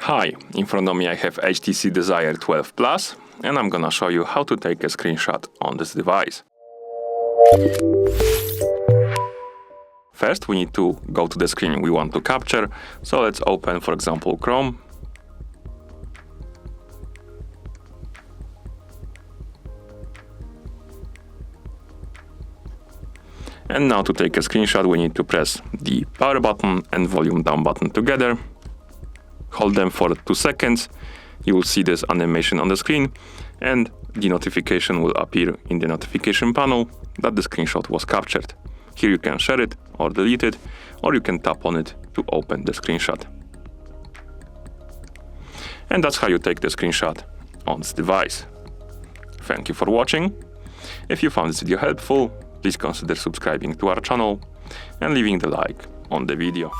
Hi, in front of me I have HTC Desire 12 Plus, and I'm gonna show you how to take a screenshot on this device. First, we need to go to the screen we want to capture, so let's open, for example, Chrome. And now to take a screenshot, we need to press the power button and volume down button together. Hold them for 2 seconds. You will see this animation on the screen, and the notification will appear in the notification panel that the screenshot was captured. Here you can share it or delete it, or you can tap on it to open the screenshot. And that's how you take the screenshot on this device. Thank you for watching. If you found this video helpful, please consider subscribing to our channel and leaving the like on the video.